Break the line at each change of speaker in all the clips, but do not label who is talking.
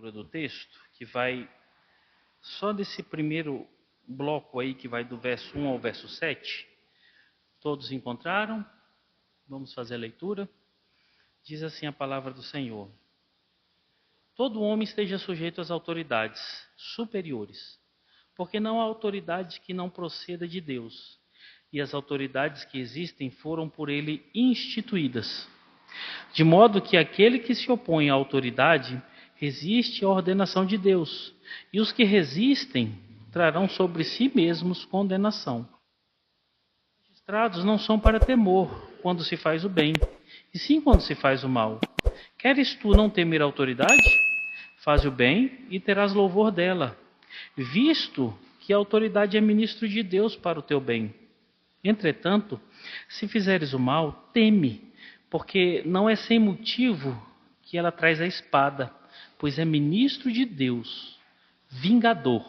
leitura do texto, que vai só desse primeiro bloco aí, que vai do verso 1 ao verso 7. Todos encontraram? Vamos fazer a leitura. Diz assim a palavra do Senhor: todo homem esteja sujeito às autoridades superiores, porque não há autoridade que não proceda de Deus, e as autoridades que existem foram por ele instituídas. De modo que aquele que se opõe à autoridade resiste à ordenação de Deus, e os que resistem trarão sobre si mesmos condenação. Os magistrados não são para temor quando se faz o bem, e sim quando se faz o mal. Queres tu não temer a autoridade? Faz o bem e terás louvor dela, visto que a autoridade é ministro de Deus para o teu bem. Entretanto, se fizeres o mal, teme, porque não é sem motivo que ela traz a espada, pois é ministro de Deus, vingador,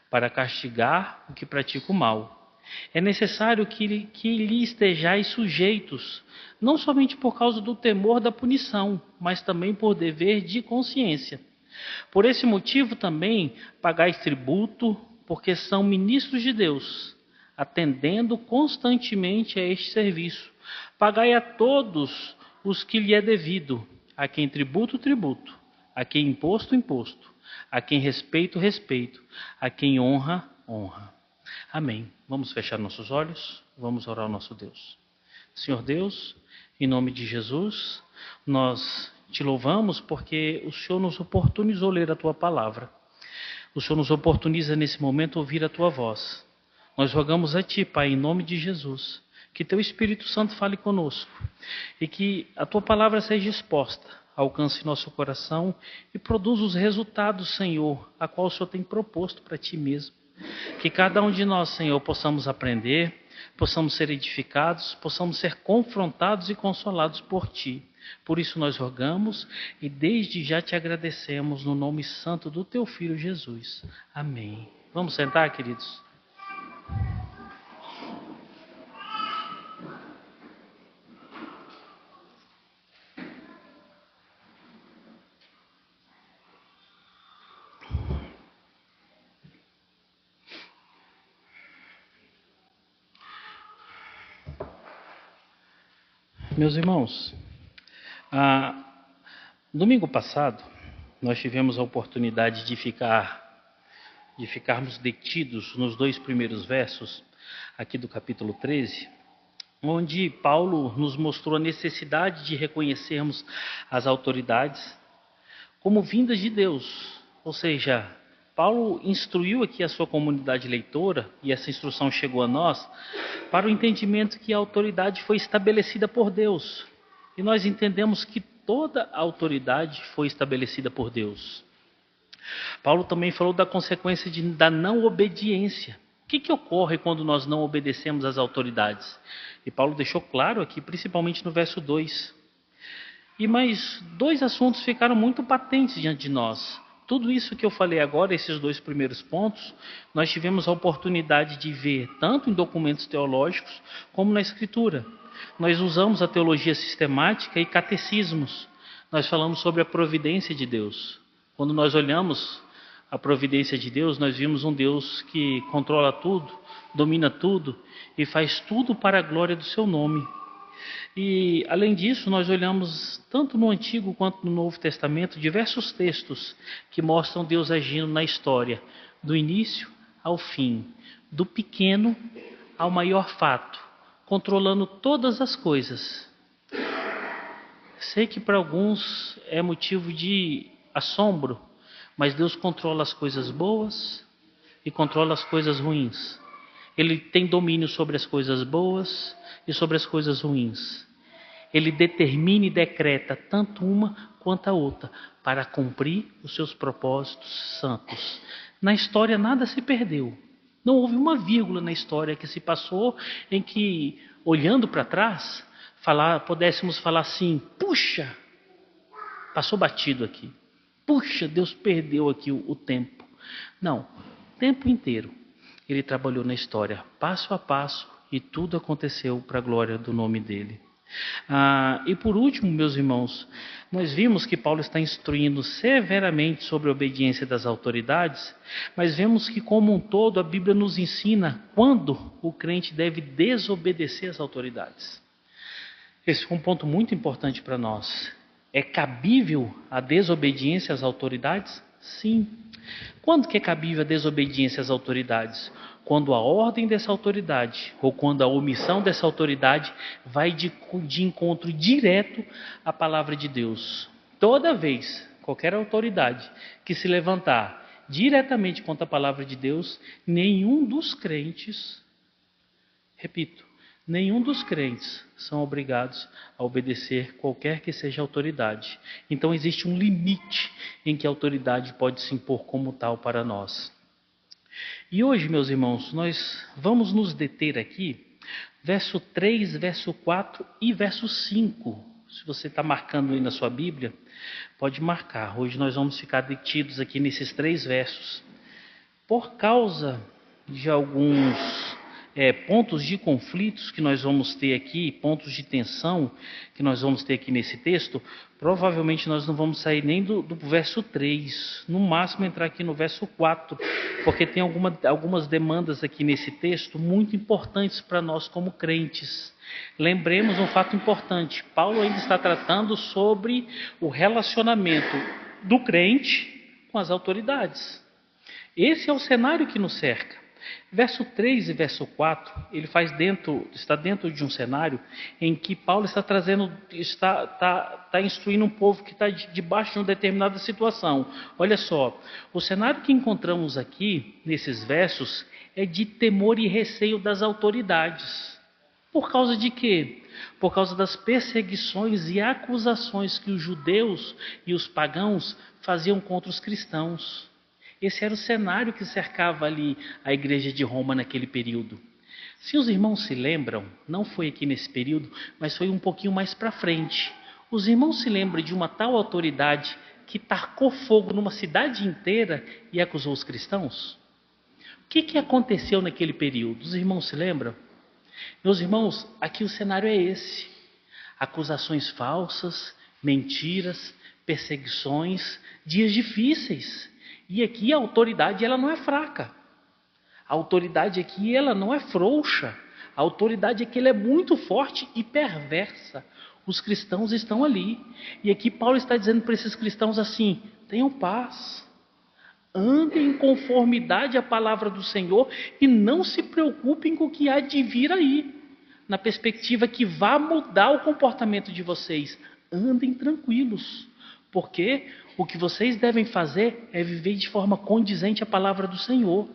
para castigar o que pratica o mal. É necessário que lhe estejais sujeitos, não somente por causa do temor da punição, mas também por dever de consciência. Por esse motivo também pagais tributo, porque são ministros de Deus, atendendo constantemente a este serviço. Pagai a todos os que lhe é devido, a quem tributo, tributo, a quem imposto, imposto, a quem respeito, respeito, a quem honra, honra. Amém. Vamos fechar nossos olhos, vamos orar ao nosso Deus. Senhor Deus, em nome de Jesus, nós te louvamos porque o Senhor nos oportunizou ler a tua palavra. O Senhor nos oportuniza nesse momento ouvir a tua voz. Nós rogamos a ti, Pai, em nome de Jesus, que teu Espírito Santo fale conosco e que a tua palavra seja exposta, alcance nosso coração e produza os resultados, Senhor, a qual o Senhor tem proposto para ti mesmo. Que cada um de nós, Senhor, possamos aprender, possamos ser edificados, possamos ser confrontados e consolados por ti. Por isso nós rogamos e desde já te agradecemos no nome santo do teu Filho Jesus. Amém. Vamos sentar, queridos? Meus irmãos, domingo passado nós tivemos a oportunidade de ficarmos detidos nos 2 primeiros versos aqui do capítulo 13, onde Paulo nos mostrou a necessidade de reconhecermos as autoridades como vindas de Deus. Ou seja, Paulo instruiu aqui a sua comunidade leitora, e essa instrução chegou a nós, para o entendimento que a autoridade foi estabelecida por Deus. E nós entendemos que toda a autoridade foi estabelecida por Deus. Paulo também falou da consequência da não obediência. O que ocorre quando nós não obedecemos às autoridades? E Paulo deixou claro aqui, principalmente no verso 2. E mais 2 assuntos ficaram muito patentes diante de nós. Tudo isso que eu falei agora, esses 2 primeiros pontos, nós tivemos a oportunidade de ver tanto em documentos teológicos como na Escritura. Nós usamos a teologia sistemática e catecismos. Nós falamos sobre a providência de Deus. Quando nós olhamos a providência de Deus, nós vimos um Deus que controla tudo, domina tudo e faz tudo para a glória do seu nome. E, além disso, nós olhamos tanto no Antigo quanto no Novo Testamento diversos textos que mostram Deus agindo na história, do início ao fim, do pequeno ao maior fato, controlando todas as coisas. Sei que para alguns é motivo de assombro, mas Deus controla as coisas boas e controla as coisas ruins. Ele tem domínio sobre as coisas boas e sobre as coisas ruins. Ele determina e decreta tanto uma quanto a outra para cumprir os seus propósitos santos. Na história nada se perdeu. Não houve uma vírgula na história que se passou em que, olhando para trás, pudéssemos falar assim: puxa, passou batido aqui. Puxa, Deus perdeu aqui o tempo. Não, o tempo inteiro Ele trabalhou na história, passo a passo, e tudo aconteceu para a glória do nome dEle. E por último, meus irmãos, nós vimos que Paulo está instruindo severamente sobre a obediência das autoridades, mas vemos que, como um todo, a Bíblia nos ensina quando o crente deve desobedecer às autoridades. Esse é um ponto muito importante para nós. É cabível a desobediência às autoridades? Sim. Quando que é cabível a desobediência às autoridades? Quando a ordem dessa autoridade ou quando a omissão dessa autoridade vai de encontro direto à palavra de Deus. Toda vez, qualquer autoridade que se levantar diretamente contra a palavra de Deus, nenhum dos crentes, repito, nenhum dos crentes são obrigados a obedecer qualquer que seja a autoridade. Então existe um limite em que a autoridade pode se impor como tal para nós. E hoje, meus irmãos, nós vamos nos deter aqui, verso 3, verso 4 e verso 5. Se você está marcando aí na sua Bíblia, pode marcar. Hoje nós vamos ficar detidos aqui nesses 3 versos. Por causa de alguns pontos de conflitos que nós vamos ter aqui, pontos de tensão que nós vamos ter aqui nesse texto, provavelmente nós não vamos sair nem do verso 3, no máximo entrar aqui no verso 4, porque tem algumas demandas aqui nesse texto muito importantes para nós como crentes. Lembremos um fato importante, Paulo ainda está tratando sobre o relacionamento do crente com as autoridades. Esse é o cenário que nos cerca. Verso 3 e verso 4, ele está dentro de um cenário em que Paulo está instruindo um povo que está debaixo de uma determinada situação. Olha só, o cenário que encontramos aqui, nesses versos, é de temor e receio das autoridades. Por causa de quê? Por causa das perseguições e acusações que os judeus e os pagãos faziam contra os cristãos. Esse era o cenário que cercava ali a igreja de Roma naquele período. Se os irmãos se lembram, não foi aqui nesse período, mas foi um pouquinho mais para frente. Os irmãos se lembram de uma tal autoridade que tacou fogo numa cidade inteira e acusou os cristãos? O que aconteceu naquele período? Os irmãos se lembram? Meus irmãos, aqui o cenário é esse. Acusações falsas, mentiras, perseguições, dias difíceis. E aqui a autoridade ela não é fraca. A autoridade aqui ela não é frouxa. A autoridade aqui ela é muito forte e perversa. Os cristãos estão ali. E aqui Paulo está dizendo para esses cristãos assim: tenham paz. Andem em conformidade à palavra do Senhor e não se preocupem com o que há de vir aí. Na perspectiva que vá mudar o comportamento de vocês. Andem tranquilos. Porque o que vocês devem fazer é viver de forma condizente à palavra do Senhor.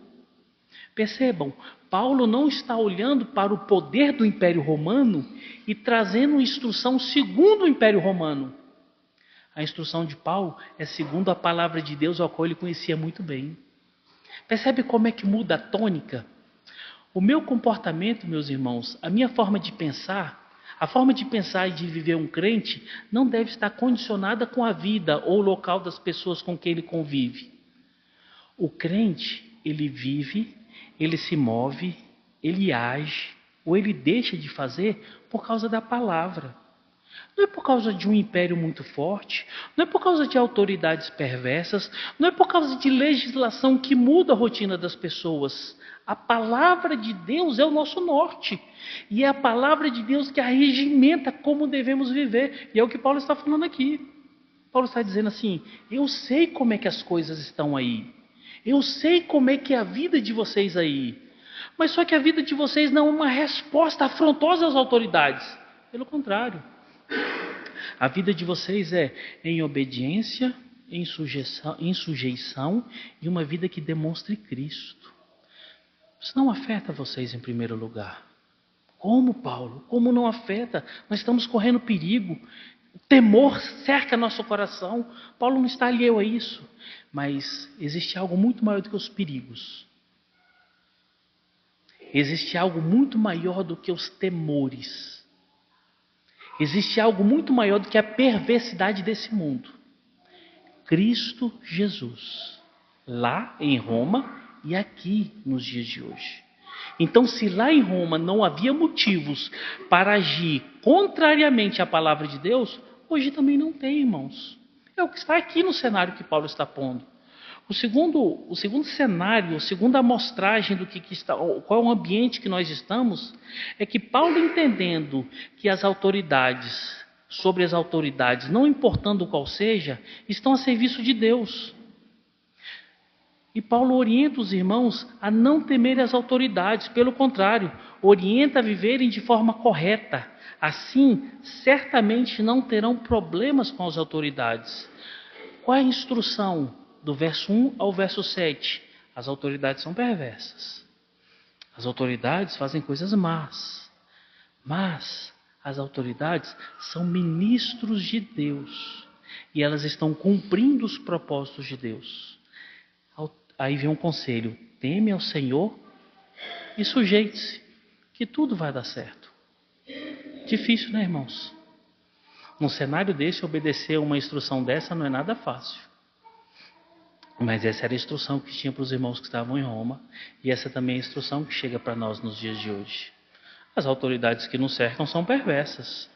Percebam, Paulo não está olhando para o poder do Império Romano e trazendo instrução segundo o Império Romano. A instrução de Paulo é segundo a palavra de Deus, a qual ele conhecia muito bem. Percebe como é que muda a tônica? O meu comportamento, meus irmãos, a minha forma de pensar, a forma de pensar e de viver um crente não deve estar condicionada com a vida ou o local das pessoas com quem ele convive. O crente, ele vive, ele se move, ele age ou ele deixa de fazer por causa da palavra. Não é por causa de um império muito forte, não é por causa de autoridades perversas, não é por causa de legislação que muda a rotina das pessoas. A palavra de Deus é o nosso norte. E é a palavra de Deus que arregimenta como devemos viver. E é o que Paulo está falando aqui. Paulo está dizendo assim: eu sei como é que as coisas estão aí. Eu sei como é que é a vida de vocês aí. Mas só que a vida de vocês não é uma resposta afrontosa às autoridades. Pelo contrário. A vida de vocês é em obediência, em sujeição e uma vida que demonstre Cristo. Isso não afeta vocês em primeiro lugar. Como, Paulo? Como não afeta? Nós estamos correndo perigo. O temor cerca nosso coração. Paulo não está alheio a isso. Mas existe algo muito maior do que os perigos. Existe algo muito maior do que os temores. Existe algo muito maior do que a perversidade desse mundo. Cristo Jesus. Lá em Roma e aqui nos dias de hoje. Então, se lá em Roma não havia motivos para agir contrariamente à palavra de Deus, hoje também não tem, irmãos. É o que está aqui no cenário que Paulo está pondo. O segundo cenário, a segunda amostragem do que está, qual é o ambiente que nós estamos, é que Paulo, entendendo que sobre as autoridades, não importando qual seja, estão a serviço de Deus. E Paulo orienta os irmãos a não temerem as autoridades, pelo contrário, orienta a viverem de forma correta. Assim, certamente não terão problemas com as autoridades. Qual é a instrução? Do verso 1 ao verso 7. As autoridades são perversas. As autoridades fazem coisas más. Mas as autoridades são ministros de Deus. E elas estão cumprindo os propósitos de Deus. Aí vem um conselho: teme ao Senhor e sujeite-se, que tudo vai dar certo. Difícil, né, irmãos? Num cenário desse, obedecer uma instrução dessa não é nada fácil. Mas essa era a instrução que tinha para os irmãos que estavam em Roma, e essa também é a instrução que chega para nós nos dias de hoje. As autoridades que nos cercam são perversas.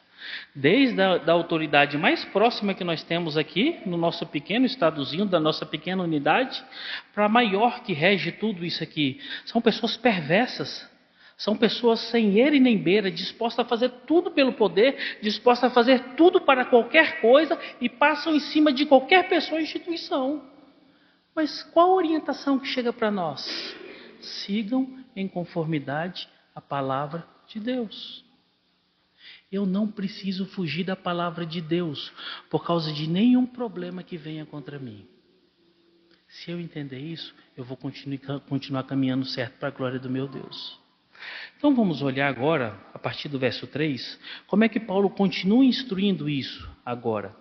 Desde a autoridade mais próxima que nós temos aqui, no nosso pequeno estadozinho, da nossa pequena unidade, para a maior que rege tudo isso aqui. São pessoas perversas. São pessoas sem eira e nem beira, dispostas a fazer tudo pelo poder, dispostas a fazer tudo para qualquer coisa e passam em cima de qualquer pessoa ou instituição. Mas qual a orientação que chega para nós? Sigam em conformidade à palavra de Deus. Eu não preciso fugir da palavra de Deus por causa de nenhum problema que venha contra mim. Se eu entender isso, eu vou continuar caminhando certo para a glória do meu Deus. Então vamos olhar agora, a partir do verso 3, como é que Paulo continua instruindo isso agora.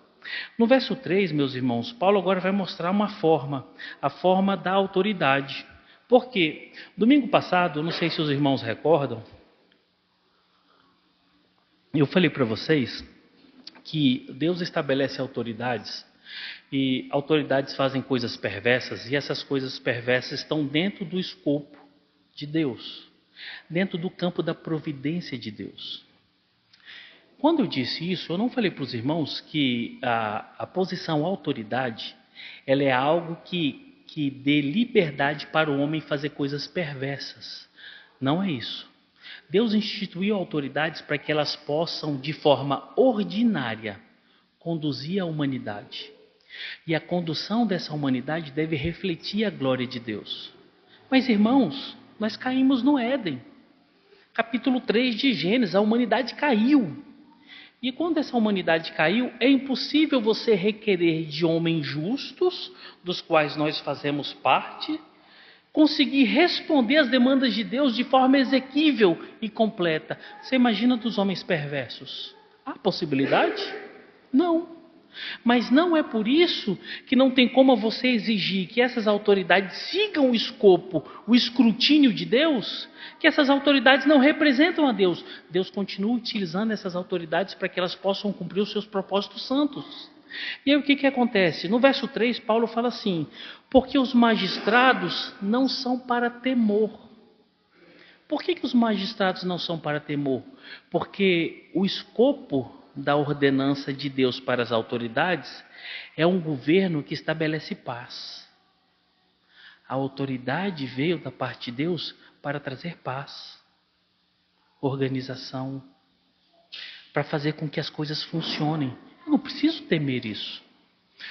No verso 3, meus irmãos, Paulo agora vai mostrar uma forma, a forma da autoridade. Por quê? Domingo passado, eu não sei se os irmãos recordam, eu falei para vocês que Deus estabelece autoridades e autoridades fazem coisas perversas e essas coisas perversas estão dentro do escopo de Deus, dentro do campo da providência de Deus. Quando eu disse isso, eu não falei para os irmãos que a posição autoridade ela é algo que dê liberdade para o homem fazer coisas perversas. Não é isso. Deus instituiu autoridades para que elas possam, de forma ordinária, conduzir a humanidade. E a condução dessa humanidade deve refletir a glória de Deus. Mas, irmãos, nós caímos no Éden. Capítulo 3 de Gênesis, a humanidade caiu. E quando essa humanidade caiu, é impossível você requerer de homens justos, dos quais nós fazemos parte, conseguir responder às demandas de Deus de forma exequível e completa. Você imagina dos homens perversos? Há possibilidade? Não. Mas não é por isso que não tem como você exigir que essas autoridades sigam o escopo, o escrutínio de Deus, que essas autoridades não representam a Deus. Deus continua utilizando essas autoridades para que elas possam cumprir os seus propósitos santos. E aí o que acontece? No verso 3, Paulo fala assim: porque os magistrados não são para temor. Por que os magistrados não são para temor? Porque o escopo da ordenança de Deus para as autoridades é um governo que estabelece paz. A autoridade veio da parte de Deus para trazer paz, organização, para fazer com que as coisas funcionem. Eu não preciso temer isso.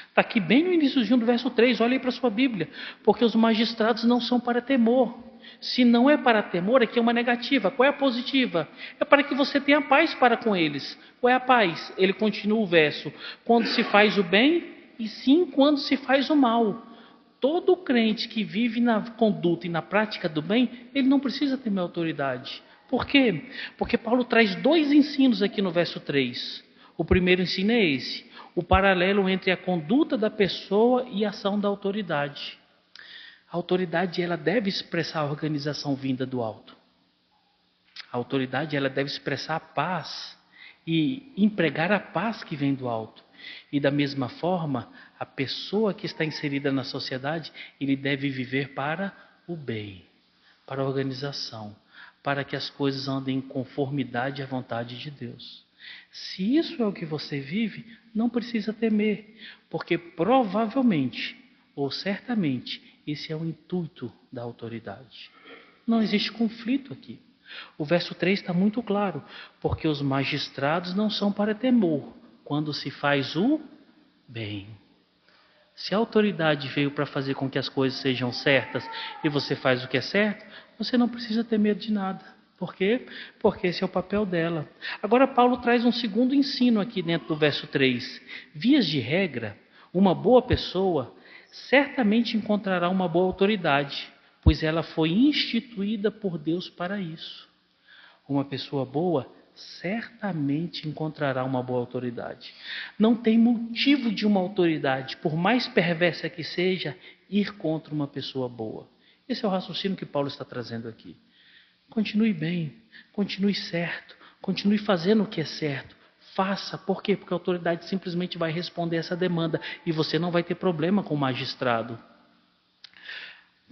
Está aqui bem no iníciozinho do verso 3, olha aí para a sua Bíblia. Porque os magistrados não são para temor. Se não é para temor, aqui é uma negativa. Qual é a positiva? É para que você tenha paz para com eles. Qual é a paz? Ele continua o verso: quando se faz o bem e sim quando se faz o mal. Todo crente que vive na conduta e na prática do bem, ele não precisa temer autoridade. Por quê? Porque Paulo traz dois ensinos aqui no verso 3. O primeiro ensino é esse: o paralelo entre a conduta da pessoa e a ação da autoridade. A autoridade ela deve expressar a organização vinda do alto. A autoridade ela deve expressar a paz e empregar a paz que vem do alto. E da mesma forma, a pessoa que está inserida na sociedade, ele deve viver para o bem, para a organização. para que as coisas andem em conformidade à vontade de Deus. Se isso é o que você vive, não precisa temer, porque provavelmente, ou certamente, esse é o intuito da autoridade. Não existe conflito aqui. O verso 3 está muito claro, porque os magistrados não são para temor, quando se faz o bem. Se a autoridade veio para fazer com que as coisas sejam certas e você faz o que é certo, você não precisa ter medo de nada. Por quê? Porque esse é o papel dela. Agora Paulo traz um segundo ensino aqui dentro do verso 3. Vias de regra, uma boa pessoa certamente encontrará uma boa autoridade, pois ela foi instituída por Deus para isso. Uma pessoa boa certamente encontrará uma boa autoridade. Não tem motivo de uma autoridade, por mais perversa que seja, ir contra uma pessoa boa. Esse é o raciocínio que Paulo está trazendo aqui. Continue bem, continue certo, continue fazendo o que é certo. Faça, por quê? Porque a autoridade simplesmente vai responder essa demanda e você não vai ter problema com o magistrado.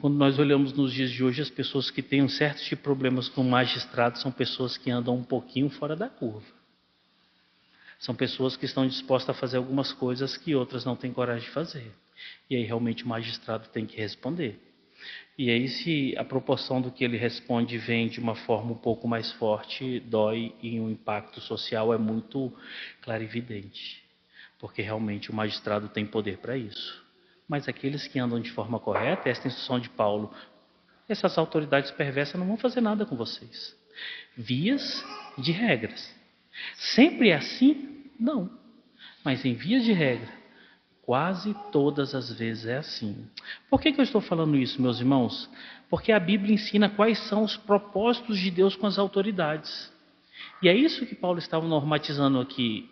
Quando nós olhamos nos dias de hoje, as pessoas que têm um certo tipo de problemas com o magistrado são pessoas que andam um pouquinho fora da curva. São pessoas que estão dispostas a fazer algumas coisas que outras não têm coragem de fazer. E aí realmente o magistrado tem que responder. E aí se a proporção do que ele responde vem de uma forma um pouco mais forte, dói e o impacto social é muito clarividente. Porque realmente o magistrado tem poder para isso. Mas aqueles que andam de forma correta, esta é a instrução de Paulo, essas autoridades perversas não vão fazer nada com vocês. Vias de regras. Sempre é assim? Não. Mas em vias de regra, quase todas as vezes é assim. Por que eu estou falando isso, meus irmãos? Porque a Bíblia ensina quais são os propósitos de Deus com as autoridades. E é isso que Paulo estava normatizando aqui.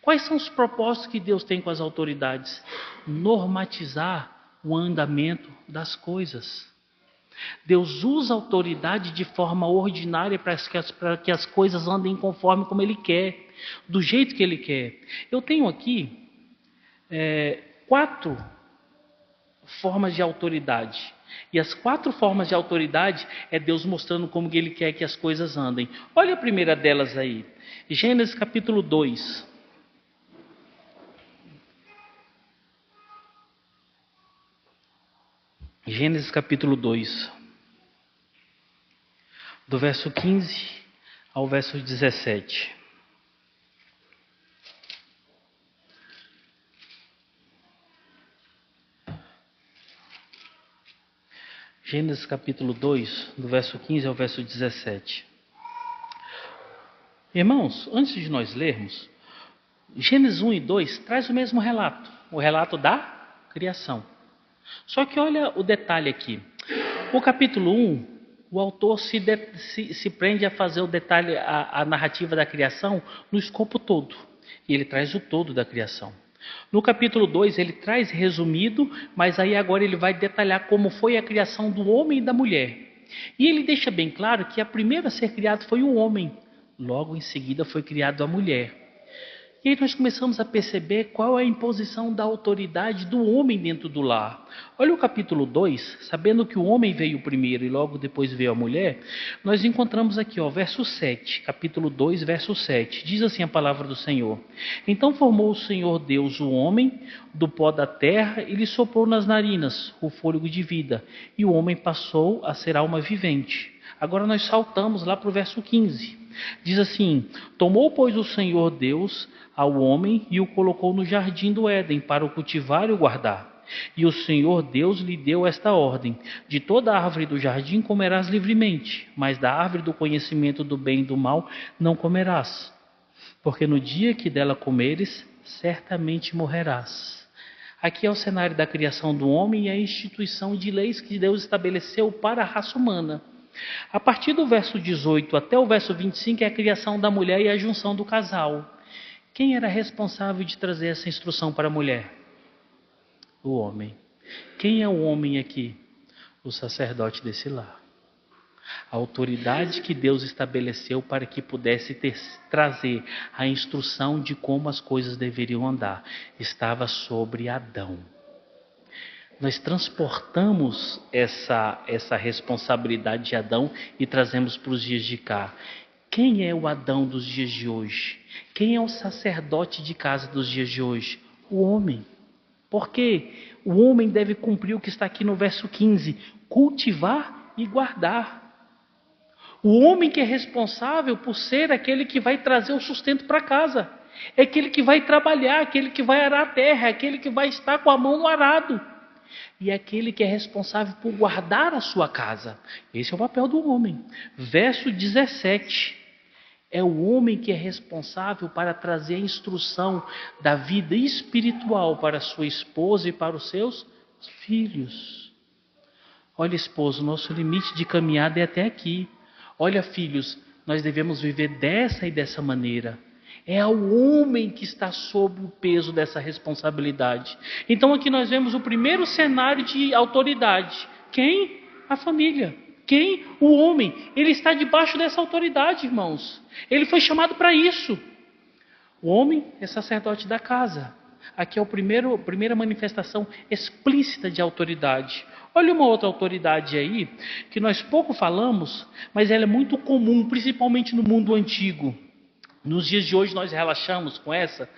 Quais são os propósitos que Deus tem com as autoridades? Normatizar o andamento das coisas. Deus usa a autoridade de forma ordinária para que as coisas andem conforme como Ele quer, do jeito que Ele quer. Eu tenho aqui 4 formas de autoridade. E as 4 formas de autoridade é Deus mostrando como Ele quer que as coisas andem. Olha a primeira delas aí. Gênesis capítulo 2. Gênesis capítulo 2, do verso 15 ao verso 17. Gênesis capítulo 2, do verso 15 ao verso 17. Irmãos, antes de nós lermos, Gênesis 1 e 2 traz o mesmo relato, o relato da criação. Só que olha o detalhe aqui. O capítulo 1, o autor se prende a fazer o detalhe, a narrativa da criação no escopo todo. E ele traz o todo da criação. No capítulo 2 ele traz resumido, mas aí agora ele vai detalhar como foi a criação do homem e da mulher. E ele deixa bem claro que a primeira a ser criado foi o homem. Logo em seguida foi criado a mulher. E aí nós começamos a perceber qual é a imposição da autoridade do homem dentro do lar. Olha o capítulo 2, sabendo que o homem veio primeiro e logo depois veio a mulher, nós encontramos aqui, verso 7, capítulo 2, verso 7. Diz assim a palavra do Senhor: Então formou o Senhor Deus o homem do pó da terra e lhe soprou nas narinas o fôlego de vida, e o homem passou a ser alma vivente. Agora nós saltamos lá para o verso 15. Diz assim: Tomou, pois, o Senhor Deus ao homem e o colocou no jardim do Éden para o cultivar e o guardar. E o Senhor Deus lhe deu esta ordem: de toda árvore do jardim comerás livremente, mas da árvore do conhecimento do bem e do mal não comerás, porque no dia que dela comeres, certamente morrerás. Aqui é o cenário da criação do homem e a instituição de leis que Deus estabeleceu para a raça humana. A partir do verso 18 até o verso 25 é a criação da mulher e a junção do casal. Quem era responsável de trazer essa instrução para a mulher? O homem. Quem é o homem aqui? O sacerdote desse lar. A autoridade que Deus estabeleceu para que pudesse trazer a instrução de como as coisas deveriam andar estava sobre Adão. Nós transportamos essa responsabilidade de Adão e trazemos para os dias de cá. Quem é o Adão dos dias de hoje? Quem é o sacerdote de casa dos dias de hoje? O homem. Porque o homem deve cumprir o que está aqui no verso 15: cultivar e guardar. O homem que é responsável por ser aquele que vai trazer o sustento para casa. É aquele que vai trabalhar, aquele que vai arar a terra, aquele que vai estar com a mão no arado. E aquele que é responsável por guardar a sua casa. Esse é o papel do homem. Verso 17. É o homem que é responsável para trazer a instrução da vida espiritual para sua esposa e para os seus filhos. Olha, esposo, nosso limite de caminhada é até aqui. Olha, filhos, nós devemos viver dessa e dessa maneira. É o homem que está sob o peso dessa responsabilidade. Então aqui nós vemos o primeiro cenário de autoridade. Quem? A família. Quem? O homem. Ele está debaixo dessa autoridade, irmãos. Ele foi chamado para isso. O homem é sacerdote da casa. Aqui é a primeira manifestação explícita de autoridade. Olha uma outra autoridade aí, que nós pouco falamos, mas ela é muito comum, principalmente no mundo antigo. Nos dias de hoje nós relaxamos com essa,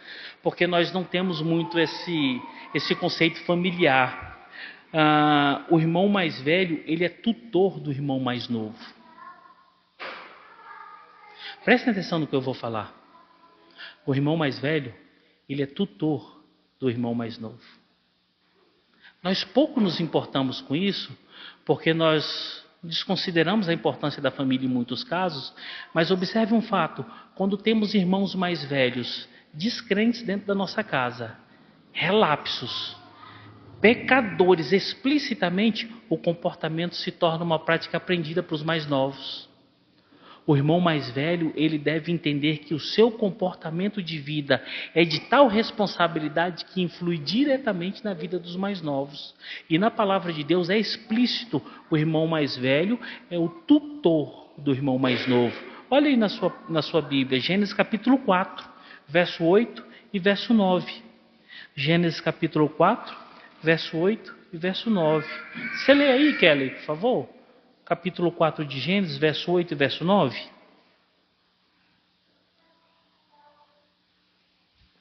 porque nós não temos muito esse conceito familiar. O irmão mais velho, ele é tutor do irmão mais novo. Prestem atenção no que eu vou falar. O irmão mais velho, ele é tutor do irmão mais novo. Nós pouco nos importamos com isso, porque nós desconsideramos a importância da família em muitos casos, mas observe um fato: quando temos irmãos mais velhos, descrentes dentro da nossa casa, relapsos, pecadores explicitamente, o comportamento se torna uma prática aprendida para os mais novos. O irmão mais velho, ele deve entender que o seu comportamento de vida é de tal responsabilidade que influi diretamente na vida dos mais novos. E na palavra de Deus é explícito: o irmão mais velho é o tutor do irmão mais novo. Olha aí na sua Bíblia, Gênesis capítulo 4, verso 8 e verso 9. Gênesis capítulo 4, verso 8 e verso 9. Você lê aí, Kelly, por favor? Capítulo 4 de Gênesis, verso 8 e verso 9.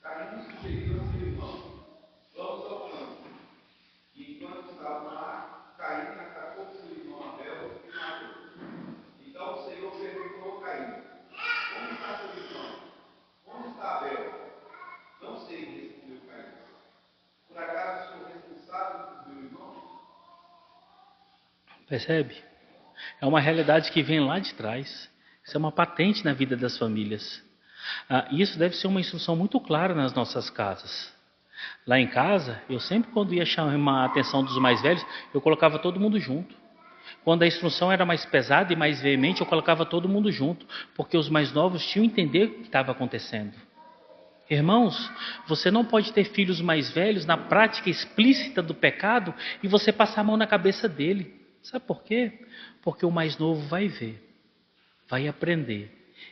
Caim sugeriu a seu irmão: vamos ao campo. E enquanto estavam lá, Caim atacou seu irmão Abel e matou. Então o Senhor perguntou a Caim: onde está seu irmão? Onde está Abel? Não sei, respondeu Caim. Por acaso sou responsável por meu irmão?
Percebe? É uma realidade que vem lá de trás. Isso é uma patente na vida das famílias. Isso deve ser uma instrução muito clara nas nossas casas. Lá em casa, eu sempre, quando ia chamar a atenção dos mais velhos, eu colocava todo mundo junto. Quando a instrução era mais pesada e mais veemente, eu colocava todo mundo junto, porque os mais novos tinham que entender o que estava acontecendo. Irmãos, você não pode ter filhos mais velhos na prática explícita do pecado e você passar a mão na cabeça dele. Sabe por quê? Porque o mais novo vai ver, vai aprender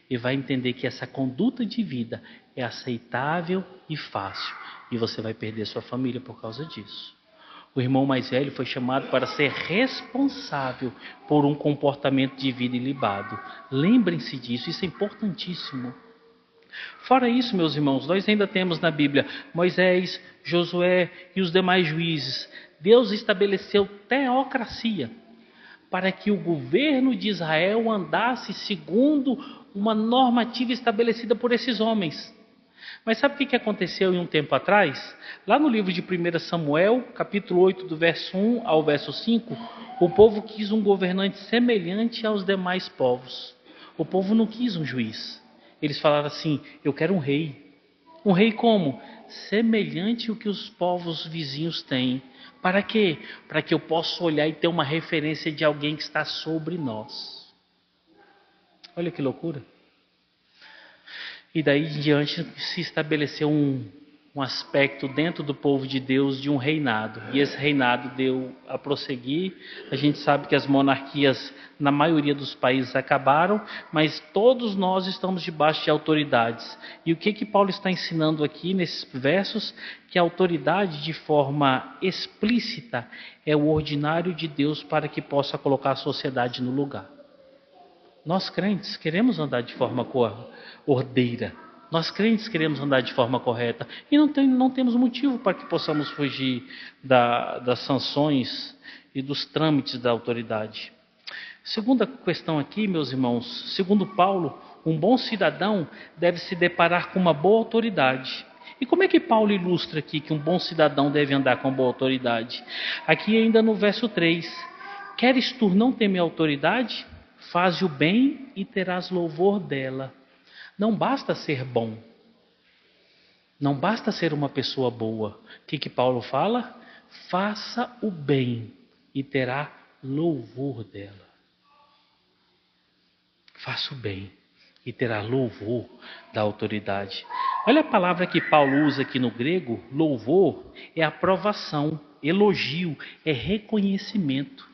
e vai entender que essa conduta de vida é aceitável e fácil. E você vai perder sua família por causa disso. O irmão mais velho foi chamado para ser responsável por um comportamento de vida ilibado. Lembrem-se disso, isso é importantíssimo. Fora isso, meus irmãos, nós ainda temos na Bíblia Moisés, Josué e os demais juízes. Deus estabeleceu teocracia para que o governo de Israel andasse segundo uma normativa estabelecida por esses homens. Mas sabe o que aconteceu em um tempo atrás? Lá no livro de 1 Samuel, capítulo 8, do verso 1 ao verso 5, o povo quis um governante semelhante aos demais povos. O povo não quis um juiz. Eles falaram assim: eu quero um rei. Um rei como? Semelhante ao que os povos vizinhos têm. Para quê? Para que eu possa olhar e ter uma referência de alguém que está sobre nós. Olha que loucura. E daí em diante se estabeleceu um um aspecto dentro do povo de Deus de um reinado. E esse reinado deu a prosseguir. A gente sabe que as monarquias, na maioria dos países, acabaram, mas todos nós estamos debaixo de autoridades. E o que Paulo está ensinando aqui nesses versos? Que a autoridade, de forma explícita, é o ordinário de Deus para que possa colocar a sociedade no lugar. Nós crentes queremos andar de forma ordeira. Nós crentes queremos andar de forma correta. E não temos motivo para que possamos fugir das sanções e dos trâmites da autoridade. Segunda questão aqui, meus irmãos. Segundo Paulo, um bom cidadão deve se deparar com uma boa autoridade. E como é que Paulo ilustra aqui que um bom cidadão deve andar com boa autoridade? Aqui ainda no verso 3. Queres tu não temer a autoridade? Faze o bem e terás louvor dela. Não basta ser bom. Não basta ser uma pessoa boa. O que Paulo fala? Faça o bem e terá louvor dela. Faça o bem e terá louvor da autoridade. Olha a palavra que Paulo usa aqui no grego. Louvor é aprovação, elogio, é reconhecimento.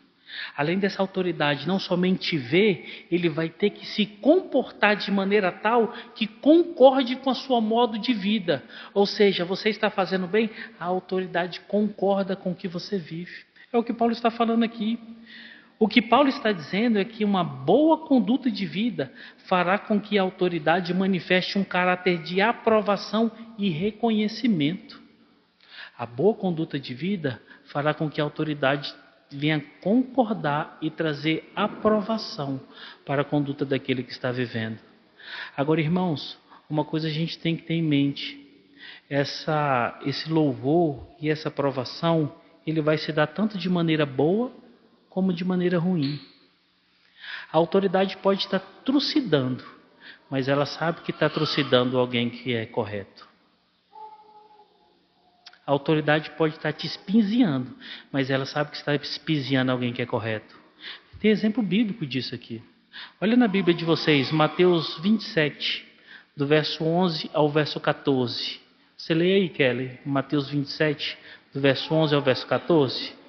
Além dessa autoridade não somente ver, ele vai ter que se comportar de maneira tal que concorde com a sua modo de vida. Ou seja, você está fazendo bem, a autoridade concorda com o que você vive. É o que Paulo está falando aqui. O que Paulo está dizendo é que uma boa conduta de vida fará com que a autoridade manifeste um caráter de aprovação e reconhecimento. A boa conduta de vida fará com que a autoridade venha concordar e trazer aprovação para a conduta daquele que está vivendo. Agora, irmãos, uma coisa a gente tem que ter em mente. Esse louvor e essa aprovação, ele vai se dar tanto de maneira boa como de maneira ruim. A autoridade pode estar trucidando, mas ela sabe que está trucidando alguém que é correto. A autoridade pode estar te espinziando, mas ela sabe que está espinziando alguém que é correto. Tem exemplo bíblico disso aqui. Olha na Bíblia de vocês, Mateus 27, do verso 11 ao verso 14. Você lê aí, Kelly, Mateus 27, do verso 11 ao verso 14.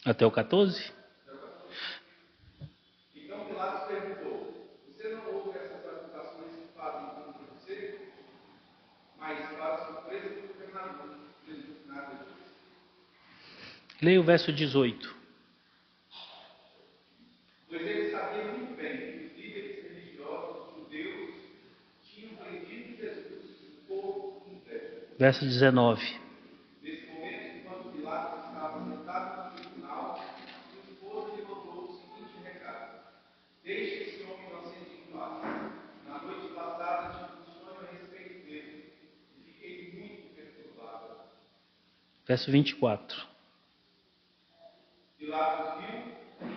Até o 14?
Então Pilatos perguntou: você não ouve essas acusações que fazem contra você? Mas, para a surpresa do governador, Jesus nada disse.
Leia o verso 18.
Pois ele sabia muito bem que os líderes religiosos judeus tinham prendido Jesus no povo inteiro.
Verso 19.
Nesse momento, enquanto Pilatos estava sentado no tribunal, sua esposa lhe mandou o seguinte recado: deixe esse homem inocente em paz. Na noite passada tive um sonho a respeito dele e fiquei muito perturbado.
Verso 24.
Pilatos viu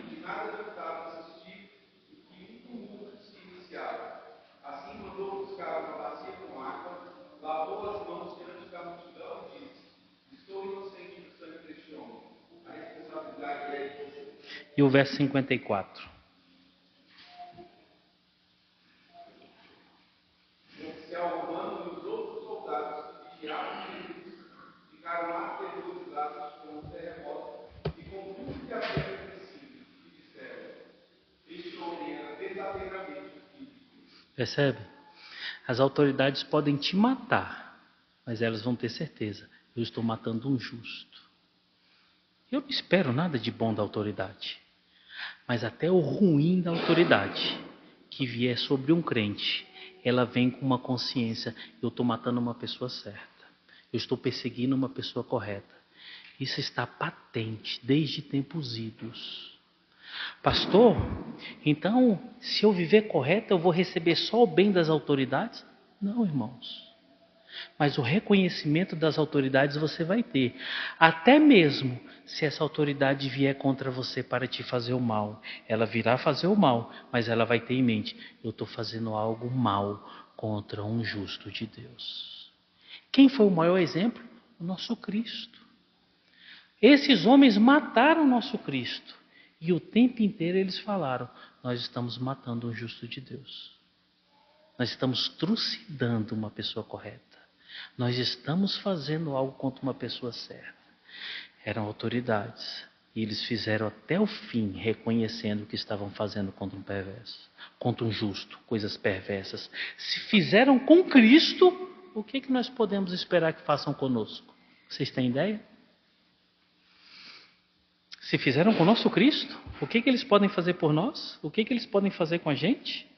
que nada adiantava insistir e que um tumulto se iniciava. Assim mandou buscar uma bacia com água, lavou as mãos diante da multidão e disse: estou inocente do sangue deste homem. A responsabilidade é de você.
E o verso 54.
O oficial romano e os outros soldados que vigiavam Jesus ficaram aterrorizados com o terremoto e com tudo que havia acontecido e disseram: este homem era verdadeiramente o Filho de Deus.
Percebe? As autoridades podem te matar, mas elas vão ter certeza: eu estou matando um justo. Eu não espero nada de bom da autoridade, mas até o ruim da autoridade que vier sobre um crente, ela vem com uma consciência: eu estou matando uma pessoa certa, eu estou perseguindo uma pessoa correta. Isso está patente desde tempos idos. Pastor, então se eu viver correto eu vou receber só o bem das autoridades? Não, irmãos. Mas o reconhecimento das autoridades você vai ter. Até mesmo se essa autoridade vier contra você para te fazer o mal. Ela virá fazer o mal, mas ela vai ter em mente: eu estou fazendo algo mal contra um justo de Deus. Quem foi o maior exemplo? O nosso Cristo. Esses homens mataram o nosso Cristo. E o tempo inteiro eles falaram: nós estamos matando um justo de Deus. Nós estamos trucidando uma pessoa correta. Nós estamos fazendo algo contra uma pessoa certa. Eram autoridades. E eles fizeram até o fim, reconhecendo que estavam fazendo contra um perverso, contra um justo, coisas perversas. Se fizeram com Cristo, o que nós podemos esperar que façam conosco? Vocês têm ideia? Se fizeram com o nosso Cristo, o que eles podem fazer por nós? O que eles podem fazer com a gente?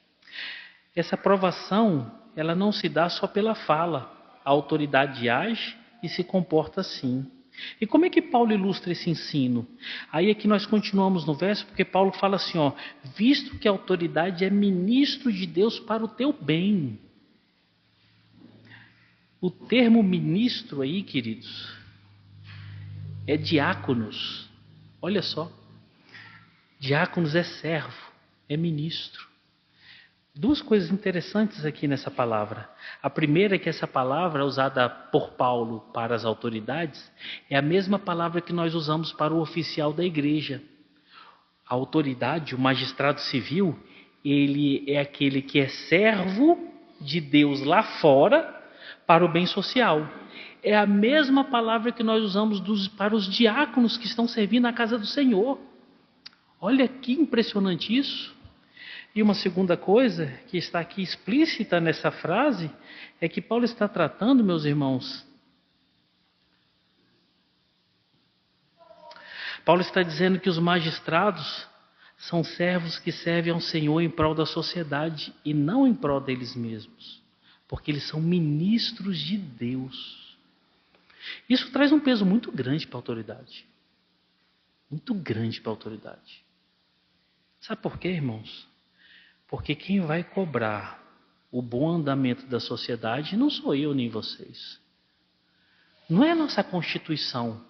Essa provação, ela não se dá só pela fala. A autoridade age e se comporta assim. E como é que Paulo ilustra esse ensino? Aí é que nós continuamos no verso, porque Paulo fala assim, ó: visto que a autoridade é ministro de Deus para o teu bem. O termo ministro aí, queridos, é diáconos. Olha só. Diáconos é servo, é ministro. Duas coisas interessantes aqui nessa palavra. A primeira é que essa palavra usada por Paulo para as autoridades é a mesma palavra que nós usamos para o oficial da igreja. A autoridade, o magistrado civil, ele é aquele que é servo de Deus lá fora para o bem social. É a mesma palavra que nós usamos para os diáconos que estão servindo na casa do Senhor. Olha que impressionante isso. E uma segunda coisa que está aqui explícita nessa frase é que Paulo está tratando, meus irmãos, Paulo está dizendo que os magistrados são servos que servem ao Senhor em prol da sociedade e não em prol deles mesmos, porque eles são ministros de Deus. Isso traz um peso muito grande para a autoridade. Muito grande para a autoridade. Sabe por quê, irmãos? Porque quem vai cobrar o bom andamento da sociedade não sou eu nem vocês. Não é a nossa Constituição.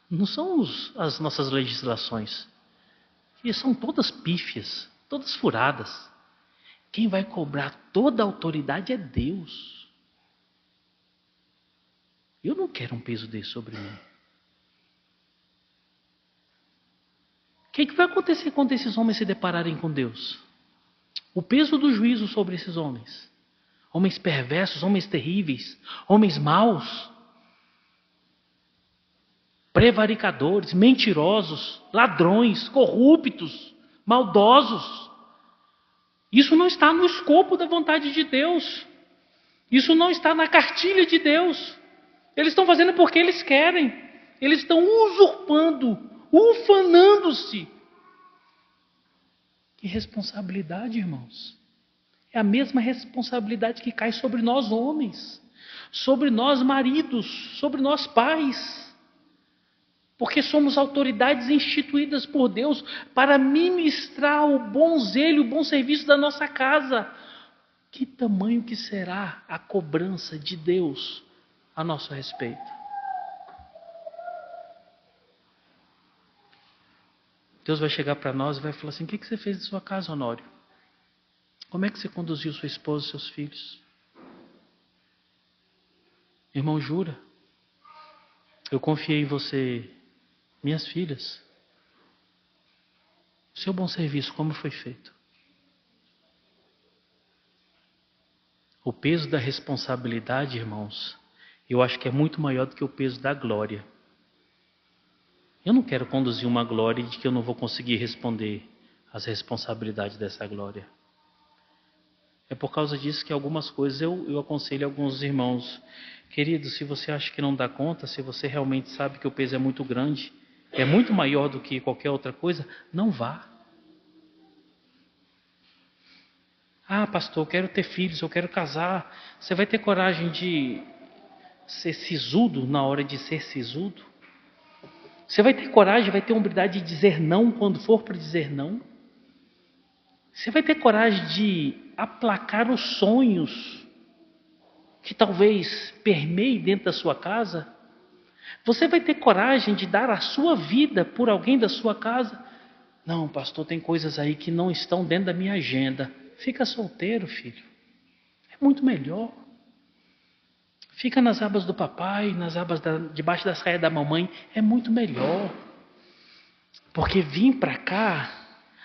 Não são as nossas legislações. E são todas pífias, todas furadas. Quem vai cobrar toda a autoridade é Deus. Eu não quero um peso desse sobre mim. O que vai acontecer quando esses homens se depararem com Deus? O peso do juízo sobre esses homens. Homens perversos, homens terríveis, homens maus, prevaricadores, mentirosos, ladrões, corruptos, maldosos. Isso não está no escopo da vontade de Deus. Isso não está na cartilha de Deus. Eles estão fazendo porque eles querem. Eles estão usurpando, ufanando-se. Que responsabilidade, irmãos. É a mesma responsabilidade que cai sobre nós homens, sobre nós maridos, sobre nós pais. Porque somos autoridades instituídas por Deus para ministrar o bom zelo, o bom serviço da nossa casa. Que tamanho que será a cobrança de Deus a nosso respeito? Deus vai chegar para nós e vai falar assim: o que você fez de sua casa, Honório? Como é que você conduziu sua esposa e seus filhos? Irmão, jura? Eu confiei em você, minhas filhas. Seu bom serviço, como foi feito? O peso da responsabilidade, irmãos, eu acho que é muito maior do que o peso da glória. Eu não quero conduzir uma glória de que eu não vou conseguir responder às responsabilidades dessa glória. É por causa disso que algumas coisas eu aconselho a alguns irmãos. Querido, se você acha que não dá conta, se você realmente sabe que o peso é muito grande, é muito maior do que qualquer outra coisa, não vá. Ah, pastor, eu quero ter filhos, eu quero casar. Você vai ter coragem de ser sisudo na hora de ser sisudo? Você vai ter coragem, vai ter hombridade de dizer não quando for para dizer não? Você vai ter coragem de aplacar os sonhos que talvez permeiem dentro da sua casa? Você vai ter coragem de dar a sua vida por alguém da sua casa? Não, pastor, tem coisas aí que não estão dentro da minha agenda. Fica solteiro, filho. É muito melhor. Fica nas abas do papai, debaixo da saia da mamãe. É muito melhor. Porque vir para cá,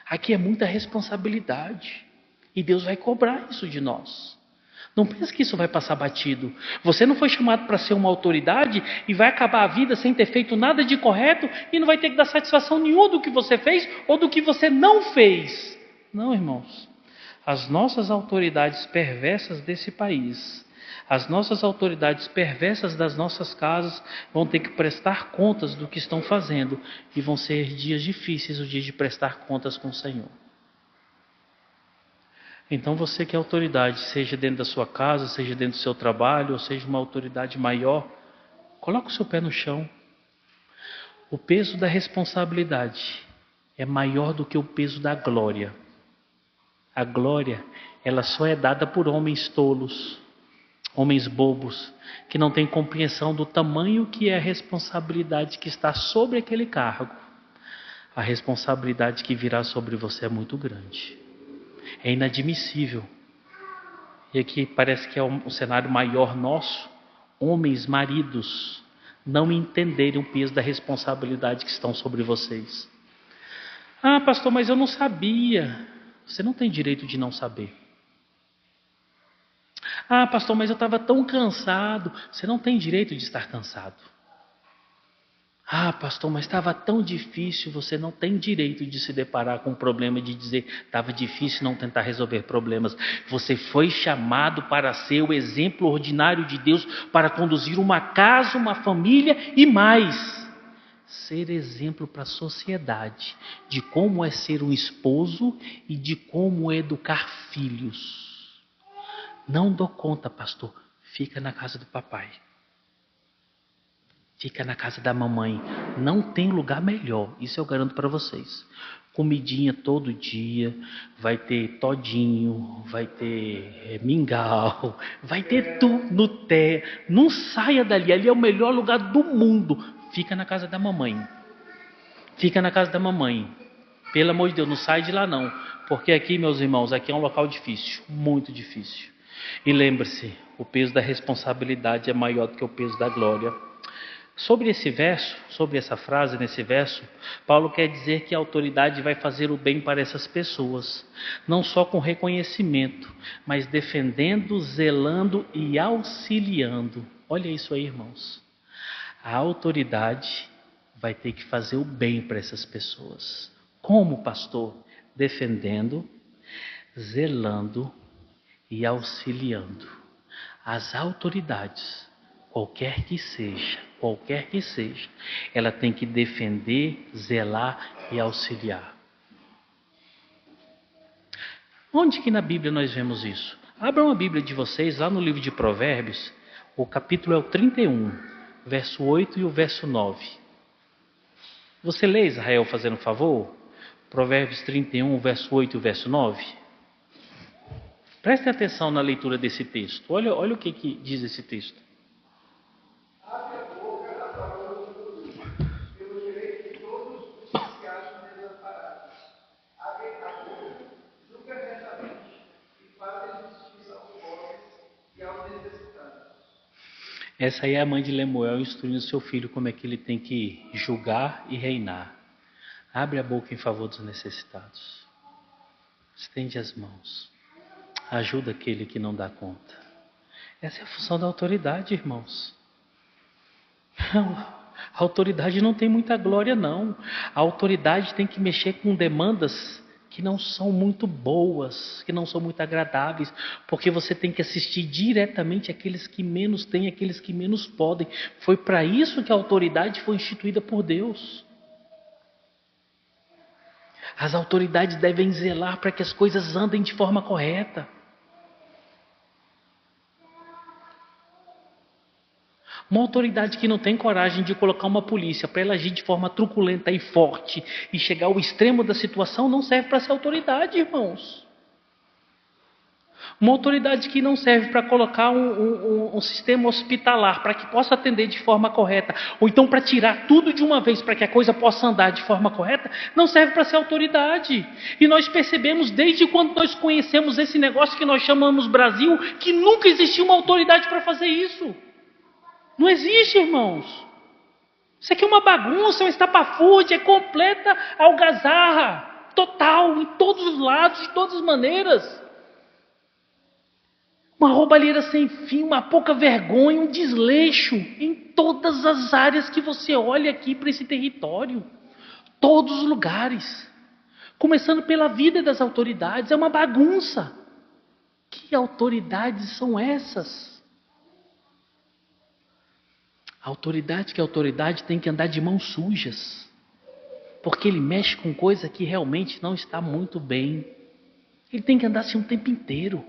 aqui é muita responsabilidade. E Deus vai cobrar isso de nós. Não pense que isso vai passar batido. Você não foi chamado para ser uma autoridade e vai acabar a vida sem ter feito nada de correto e não vai ter que dar satisfação nenhuma do que você fez ou do que você não fez. Não, irmãos. As nossas autoridades perversas desse país, as nossas autoridades perversas das nossas casas vão ter que prestar contas do que estão fazendo e vão ser dias difíceis, o dia de prestar contas com o Senhor. Então você que é autoridade, seja dentro da sua casa, seja dentro do seu trabalho, ou seja uma autoridade maior, coloque o seu pé no chão. O peso da responsabilidade é maior do que o peso da glória. A glória, ela só é dada por homens tolos, homens bobos, que não têm compreensão do tamanho que é a responsabilidade que está sobre aquele cargo. A responsabilidade que virá sobre você é muito grande. É inadmissível. E aqui parece que é um cenário maior nosso. Homens, maridos, não entenderem o peso da responsabilidade que estão sobre vocês. Ah, pastor, mas eu não sabia. Você não tem direito de não saber. Ah, pastor, mas eu estava tão cansado. Você não tem direito de estar cansado. Ah, pastor, mas estava tão difícil. Você não tem direito de se deparar com um problema e de dizer estava difícil, não tentar resolver problemas. Você foi chamado para ser o exemplo ordinário de Deus, para conduzir uma casa, uma família e mais. Ser exemplo para a sociedade de como é ser um esposo e de como é educar filhos. Não dou conta, pastor. Fica na casa do papai. Fica na casa da mamãe. Não tem lugar melhor. Isso eu garanto para vocês. Comidinha todo dia. Vai ter todinho. Vai ter mingau. Vai ter tudo no té. Não saia dali. Ali é o melhor lugar do mundo. Fica na casa da mamãe. Fica na casa da mamãe. Pelo amor de Deus, não sai de lá não. Porque aqui, meus irmãos, aqui é um local difícil. Muito difícil. E lembre-se, o peso da responsabilidade é maior do que o peso da glória. Sobre esse verso, sobre essa frase nesse verso, Paulo quer dizer que a autoridade vai fazer o bem para essas pessoas, não só com reconhecimento, mas defendendo, zelando e auxiliando. Olha isso aí, irmãos. A autoridade vai ter que fazer o bem para essas pessoas. Como, pastor? Defendendo, zelando e auxiliando. As autoridades, qualquer que seja, ela tem que defender, zelar e auxiliar. Onde que na Bíblia nós vemos isso? Abram a Bíblia de vocês lá no livro de Provérbios, o capítulo é o 31, verso 8 e o verso 9. Você lê, Israel, fazendo um favor? Provérbios 31, verso 8 e o verso 9. Prestem atenção na leitura desse texto. Olha o que diz esse texto.
Abre a boca a palavra do Senhor, pelo direito de todos os que se acham desamparados. Abre a boca, julga retamente e faz justiça aos pobres e aos necessitados.
Essa aí é a mãe de Lemuel instruindo seu filho como é que ele tem que julgar e reinar. Abre a boca em favor dos necessitados. Estende as mãos. Ajuda aquele que não dá conta. Essa é a função da autoridade, irmãos. A autoridade não tem muita glória, não. A autoridade tem que mexer com demandas que não são muito boas, que não são muito agradáveis, porque você tem que assistir diretamente àqueles que menos têm, àqueles que menos podem. Foi para isso que a autoridade foi instituída por Deus. As autoridades devem zelar para que as coisas andem de forma correta. Uma autoridade que não tem coragem de colocar uma polícia para ela agir de forma truculenta e forte e chegar ao extremo da situação não serve para ser autoridade, irmãos. Uma autoridade que não serve para colocar um sistema hospitalar, para que possa atender de forma correta, ou então para tirar tudo de uma vez, para que a coisa possa andar de forma correta, não serve para ser autoridade. E nós percebemos desde quando nós conhecemos esse negócio que nós chamamos Brasil, que nunca existiu uma autoridade para fazer isso. Não existe, irmãos. Isso aqui é uma bagunça, uma estapafúrdia, é completa algazarra, total, em todos os lados, de todas as maneiras. Uma roubalheira sem fim, uma pouca vergonha, um desleixo em todas as áreas que você olha aqui para esse território. Todos os lugares. Começando pela vida das autoridades, é uma bagunça. Que autoridades são essas? A autoridade que é autoridade tem que andar de mãos sujas. Porque ele mexe com coisa que realmente não está muito bem. Ele tem que andar assim o tempo inteiro.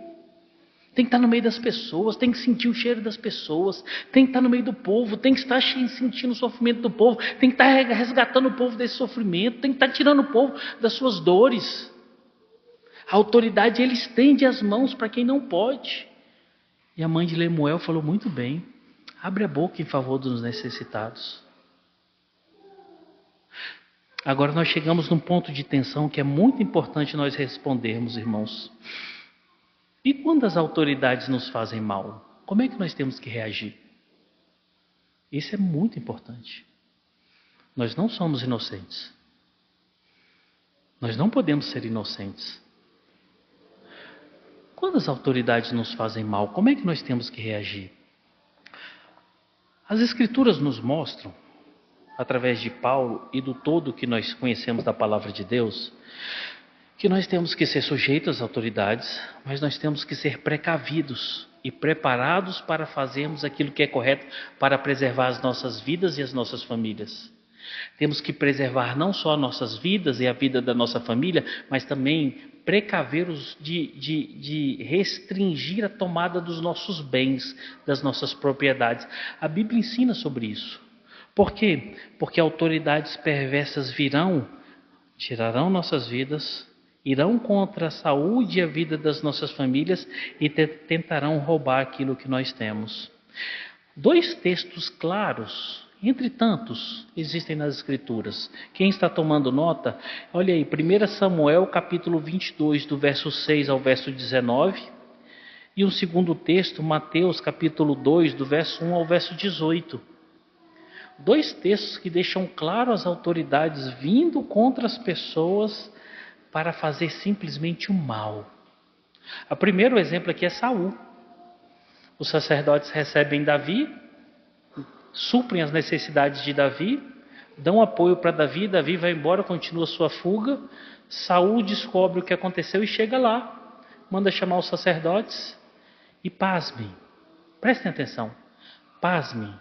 Tem que estar no meio das pessoas, tem que sentir o cheiro das pessoas, tem que estar no meio do povo, tem que estar sentindo o sofrimento do povo, tem que estar resgatando o povo desse sofrimento, tem que estar tirando o povo das suas dores. A autoridade, ele estende as mãos para quem não pode. E a mãe de Lemuel falou muito bem: abre a boca em favor dos necessitados. Agora nós chegamos num ponto de tensão que é muito importante nós respondermos, irmãos. E quando as autoridades nos fazem mal, como é que nós temos que reagir? Isso é muito importante. Nós não somos inocentes. Nós não podemos ser inocentes. Quando as autoridades nos fazem mal, como é que nós temos que reagir? As Escrituras nos mostram, através de Paulo e do todo que nós conhecemos da palavra de Deus, que nós temos que ser sujeitos às autoridades, mas nós temos que ser precavidos e preparados para fazermos aquilo que é correto para preservar as nossas vidas e as nossas famílias. Temos que preservar não só as nossas vidas e a vida da nossa família, mas também precaver-os de restringir a tomada dos nossos bens, das nossas propriedades. A Bíblia ensina sobre isso. Por quê? Porque autoridades perversas virão, tirarão nossas vidas, irão contra a saúde e a vida das nossas famílias e tentarão roubar aquilo que nós temos. 2 textos claros, entre tantos, existem nas Escrituras. Quem está tomando nota, olha aí, 1 Samuel capítulo 22, do verso 6 ao verso 19, e um segundo texto, Mateus capítulo 2, do verso 1 ao verso 18. 2 textos que deixam claro as autoridades vindo contra as pessoas para fazer simplesmente o mal. O primeiro exemplo aqui é Saul. Os sacerdotes recebem Davi, suprem as necessidades de Davi, dão apoio para Davi, Davi vai embora, continua sua fuga. Saul descobre o que aconteceu e chega lá, manda chamar os sacerdotes e pasmem, prestem atenção, pasmem,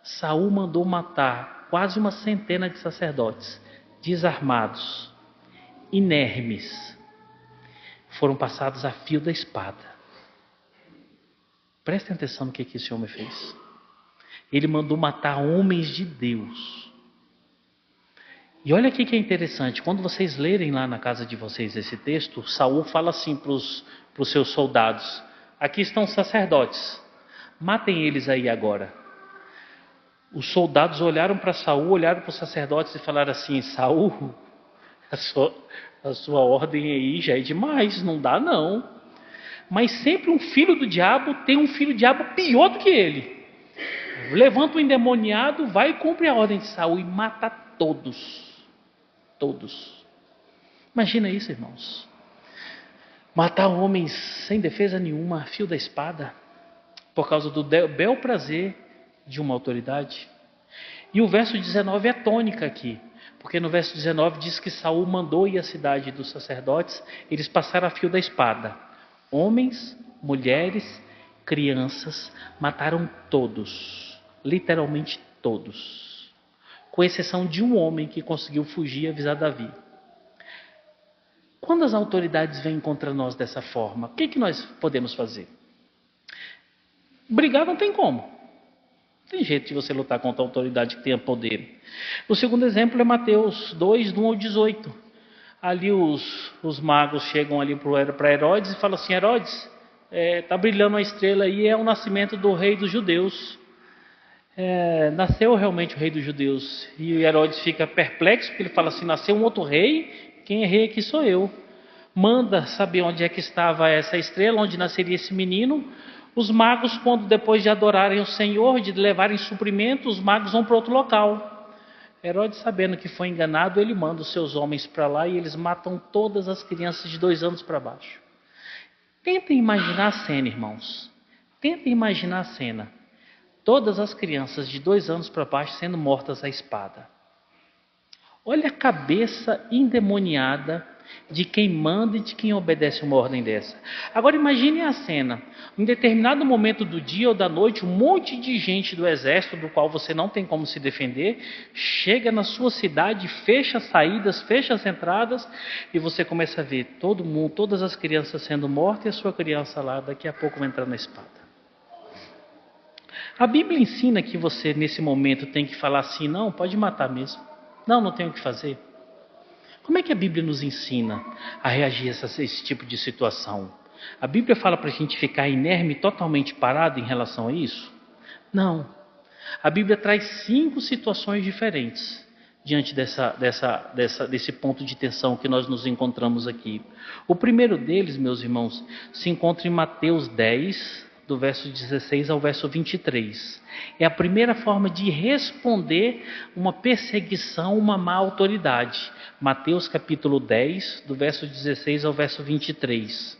Saul mandou matar quase 100 de sacerdotes, desarmados, inermes, foram passados a fio da espada. Prestem atenção no que esse homem fez. Ele mandou matar homens de Deus. E olha aqui que é interessante, quando vocês lerem lá na casa de vocês esse texto, Saul fala assim para os seus soldados: aqui estão os sacerdotes, matem eles aí agora. Os soldados olharam para Saul, olharam para os sacerdotes e falaram assim: Saul, a sua ordem aí já é demais, não dá não. Mas sempre um filho do diabo tem um filho do diabo pior do que ele. Levanta o endemoniado, vai e cumpre a ordem de Saul e mata todos. Todos. Imagina isso, irmãos. Matar homens sem defesa nenhuma, a fio da espada, por causa do bel prazer de uma autoridade. E o verso 19 é tônica aqui, porque no verso 19 diz que Saul mandou ir à cidade dos sacerdotes, eles passaram a fio da espada. Homens, mulheres, crianças, mataram todos, literalmente todos, com exceção de um homem que conseguiu fugir e avisar Davi. Quando as autoridades vêm contra nós dessa forma, o que nós podemos fazer? Brigar não tem como. Não tem jeito de você lutar contra a autoridade que tenha poder. O segundo exemplo é Mateus 2, do 1 ao 18. Ali os magos chegam ali para Herodes e falam assim: Herodes, Está brilhando uma estrela aí, é o nascimento do rei dos judeus. Nasceu realmente o rei dos judeus. E Herodes fica perplexo, porque ele fala assim, nasceu um outro rei, quem é rei aqui sou eu. Manda saber onde é que estava essa estrela, onde nasceria esse menino. Os magos, quando depois de adorarem o Senhor, de levarem suprimento, os magos vão para outro local. Herodes, sabendo que foi enganado, ele manda os seus homens para lá e eles matam todas as crianças de 2 anos para baixo. Tentem imaginar a cena, irmãos. Tentem imaginar a cena. Todas as crianças de 2 anos para baixo sendo mortas à espada. Olha a cabeça endemoniada de quem manda e de quem obedece uma ordem dessa. Agora imagine a cena. Em determinado momento do dia ou da noite, um monte de gente do exército, do qual você não tem como se defender, chega na sua cidade, fecha as saídas, fecha as entradas, e você começa a ver todo mundo, todas as crianças sendo mortas e a sua criança lá, daqui a pouco vai entrar na espada. A Bíblia ensina que você nesse momento tem que falar assim, não, pode matar mesmo. Não tenho o que fazer. Como é que a Bíblia nos ensina a reagir a esse tipo de situação? A Bíblia fala para a gente ficar inerme, totalmente parado em relação a isso? Não. A Bíblia traz 5 situações diferentes diante desse ponto de tensão que nós nos encontramos aqui. O primeiro deles, meus irmãos, se encontra em Mateus 10, do verso 16 ao verso 23. É a primeira forma de responder uma perseguição, uma má autoridade. Mateus capítulo 10, do verso 16 ao verso 23.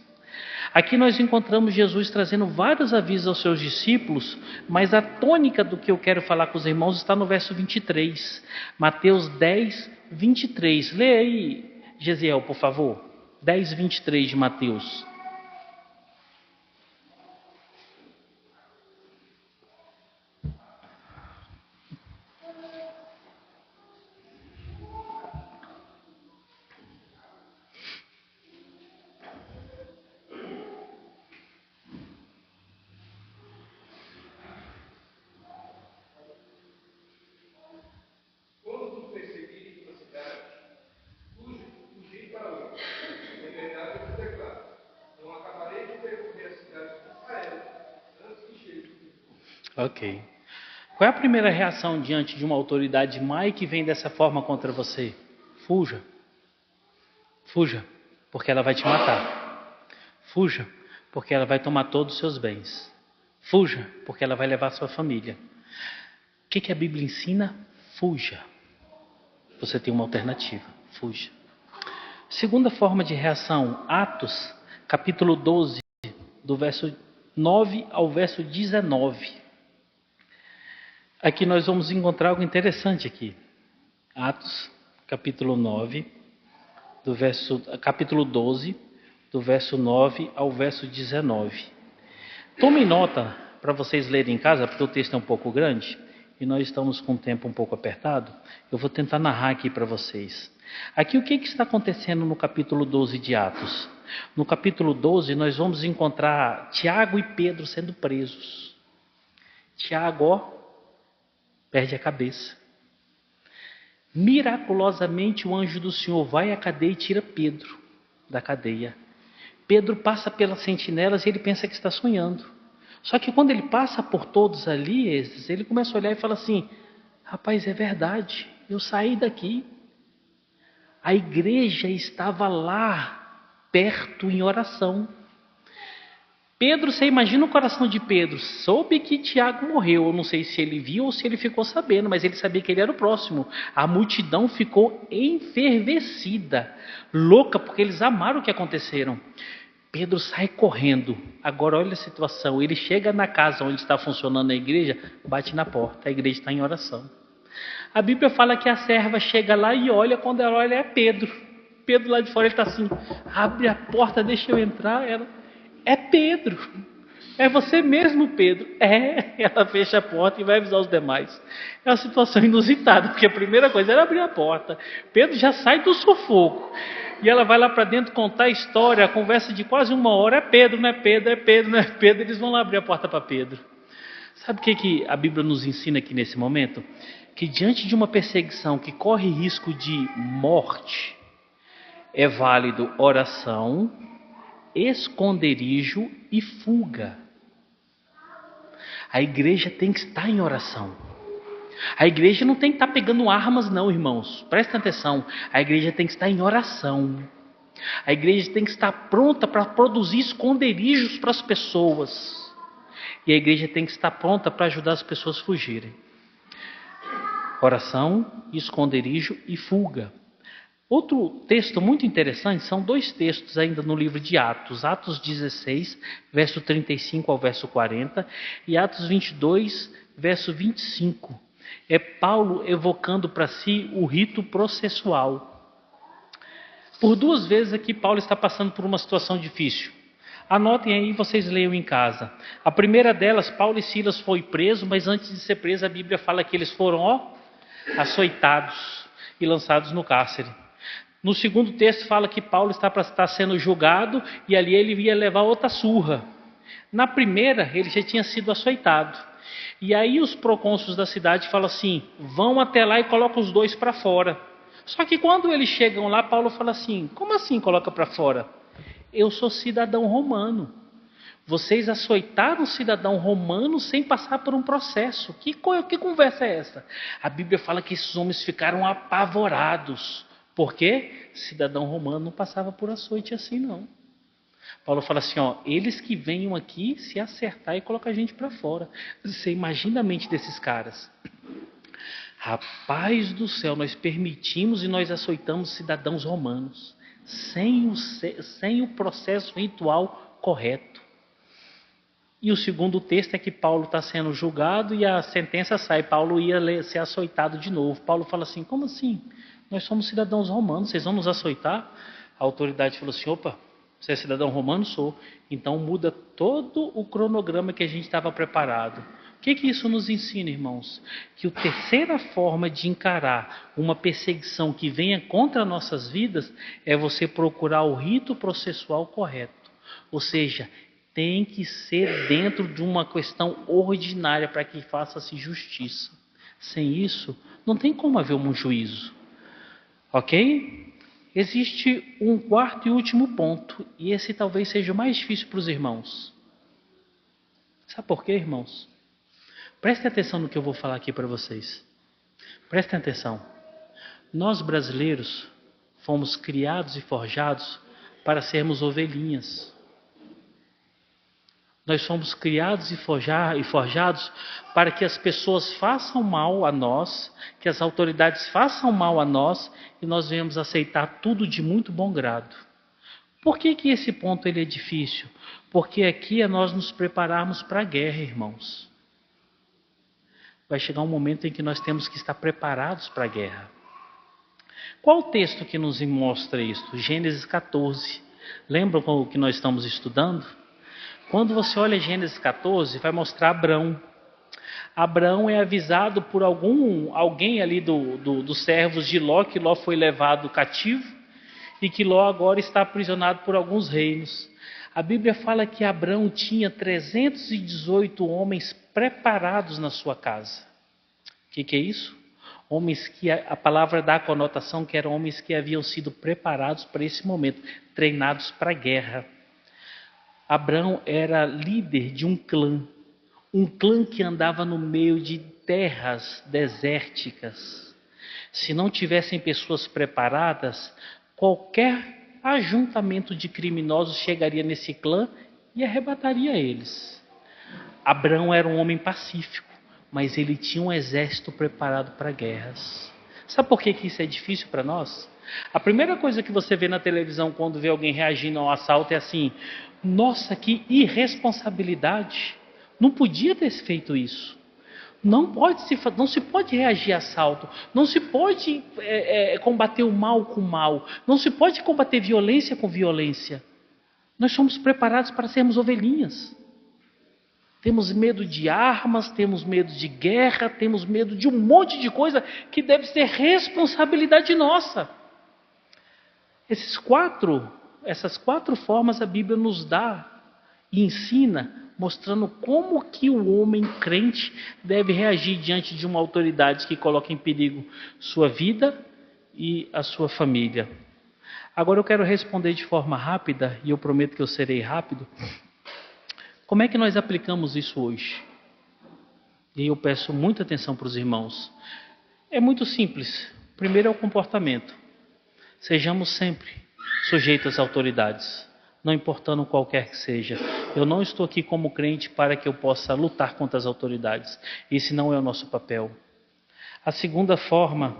Aqui nós encontramos Jesus trazendo vários avisos aos seus discípulos, mas a tônica do que eu quero falar com os irmãos está no verso 23. Mateus 10, 23. Lê aí, Gesiel, por favor. 10, 23 de Mateus. Ok. Qual é a primeira reação diante de uma autoridade má que vem dessa forma contra você? Fuja. Fuja, porque ela vai te matar. Fuja, porque ela vai tomar todos os seus bens. Fuja, porque ela vai levar sua família. O que a Bíblia ensina? Fuja. Você tem uma alternativa. Fuja. Segunda forma de reação, Atos, capítulo 12, do verso 9 ao verso 19. Aqui nós vamos encontrar algo interessante aqui. Atos, capítulo 9, capítulo 12, do verso 9 ao verso 19. Tomem nota para vocês lerem em casa, porque o texto é um pouco grande e nós estamos com o tempo um pouco apertado. Eu vou tentar narrar aqui para vocês. Aqui o que está acontecendo no capítulo 12 de Atos? No capítulo 12 nós vamos encontrar Tiago e Pedro sendo presos. Tiago, perde a cabeça. Miraculosamente o anjo do Senhor vai à cadeia e tira Pedro da cadeia. Pedro passa pelas sentinelas e ele pensa que está sonhando. Só que quando ele passa por todos ali, ele começa a olhar e fala assim, rapaz, é verdade, eu saí daqui. A igreja estava lá, perto, em oração. Pedro, você imagina o coração de Pedro, soube que Tiago morreu, eu não sei se ele viu ou se ele ficou sabendo, mas ele sabia que ele era o próximo. A multidão ficou enfervecida, louca, porque eles amaram o que aconteceram. Pedro sai correndo, agora olha a situação, ele chega na casa onde está funcionando a igreja, bate na porta, a igreja está em oração. A Bíblia fala que a serva chega lá e olha, quando ela olha é Pedro. Pedro lá de fora, ele está assim, abre a porta, deixa eu entrar, é Pedro, é você mesmo, Pedro. Ela fecha a porta e vai avisar os demais. É uma situação inusitada, porque a primeira coisa era abrir a porta. Pedro já sai do sufoco. E ela vai lá para dentro contar a história, a conversa de quase 1 hora. É Pedro, não é Pedro, é Pedro, não é Pedro. Eles vão lá abrir a porta para Pedro. Sabe o que a Bíblia nos ensina aqui nesse momento? Que diante de uma perseguição que corre risco de morte, é válido oração esconderijo e fuga. A igreja tem que estar em oração. A igreja não tem que estar pegando armas não, irmãos. Prestem atenção. A igreja tem que estar em oração. A igreja tem que estar pronta para produzir esconderijos para as pessoas. E a igreja tem que estar pronta para ajudar as pessoas a fugirem. Oração, esconderijo e fuga. Outro texto muito interessante, são dois textos ainda no livro de Atos. Atos 16, verso 35 ao verso 40. E Atos 22, verso 25. É Paulo evocando para si o rito processual. Por duas vezes aqui Paulo está passando por uma situação difícil. Anotem aí, vocês leiam em casa. A primeira delas, Paulo e Silas foi preso, mas antes de ser preso a Bíblia fala que eles foram açoitados e lançados no cárcere. No segundo texto fala que Paulo está sendo julgado e ali ele ia levar outra surra. Na primeira ele já tinha sido açoitado. E aí os procônsulos da cidade falam assim, vão até lá e colocam os dois para fora. Só que quando eles chegam lá, Paulo fala assim, como assim coloca para fora? Eu sou cidadão romano. Vocês açoitaram um cidadão romano sem passar por um processo. Que conversa é essa? A Bíblia fala que esses homens ficaram apavorados. Por quê? Cidadão romano não passava por açoite assim não. Paulo fala assim, eles que venham aqui se acertar e colocar a gente para fora. Você imagina a mente desses caras. Rapaz do céu, nós permitimos e nós açoitamos cidadãos romanos. Sem o processo ritual correto. E o segundo texto é que Paulo está sendo julgado e a sentença sai. Paulo ia ser açoitado de novo. Paulo fala assim, como assim? Nós somos cidadãos romanos, vocês vão nos açoitar? A autoridade falou assim, opa, você é cidadão romano? Sou. Então muda todo o cronograma que a gente estava preparado. O que isso nos ensina, irmãos? Que a terceira forma de encarar uma perseguição que venha contra nossas vidas é você procurar o rito processual correto. Ou seja, tem que ser dentro de uma questão ordinária para que faça-se justiça. Sem isso, não tem como haver um juízo. Ok? Existe um quarto e último ponto, e esse talvez seja o mais difícil para os irmãos. Sabe por quê, irmãos? Prestem atenção no que eu vou falar aqui para vocês. Prestem atenção. Nós brasileiros fomos criados e forjados para sermos ovelhinhas. Nós fomos criados e forjados para que as pessoas façam mal a nós, que as autoridades façam mal a nós e nós venhamos aceitar tudo de muito bom grado. Por que esse ponto ele é difícil? Porque aqui é nós nos prepararmos para a guerra, irmãos. Vai chegar um momento em que nós temos que estar preparados para a guerra. Qual o texto que nos mostra isso? Gênesis 14. Lembram o que nós estamos estudando? Quando você olha Gênesis 14, vai mostrar Abrão. Abrão é avisado por alguém ali dos servos de Ló, que Ló foi levado cativo e que Ló agora está aprisionado por alguns reinos. A Bíblia fala que Abrão tinha 318 homens preparados na sua casa. O que é isso? Homens que a palavra dá a conotação que eram homens que haviam sido preparados para esse momento, treinados para a guerra. Abrão era líder de um clã que andava no meio de terras desérticas. Se não tivessem pessoas preparadas, qualquer ajuntamento de criminosos chegaria nesse clã e arrebataria eles. Abrão era um homem pacífico, mas ele tinha um exército preparado para guerras. Sabe por que isso é difícil para nós? A primeira coisa que você vê na televisão quando vê alguém reagindo a um assalto é assim, nossa, que irresponsabilidade, não podia ter feito isso. Não se pode reagir a assalto, não se pode combater o mal com o mal, não se pode combater violência com violência. Nós somos preparados para sermos ovelhinhas. Temos medo de armas, temos medo de guerra, temos medo de um monte de coisa que deve ser responsabilidade nossa. Essas quatro formas a Bíblia nos dá e ensina, mostrando como que o homem crente deve reagir diante de uma autoridade que coloca em perigo sua vida e a sua família. Agora eu quero responder de forma rápida, e eu prometo que eu serei rápido. Como é que nós aplicamos isso hoje? E eu peço muita atenção para os irmãos. É muito simples. Primeiro é o comportamento. Sejamos sempre sujeitos às autoridades, não importando qualquer que seja. Eu não estou aqui como crente para que eu possa lutar contra as autoridades. Esse não é o nosso papel. A segunda forma,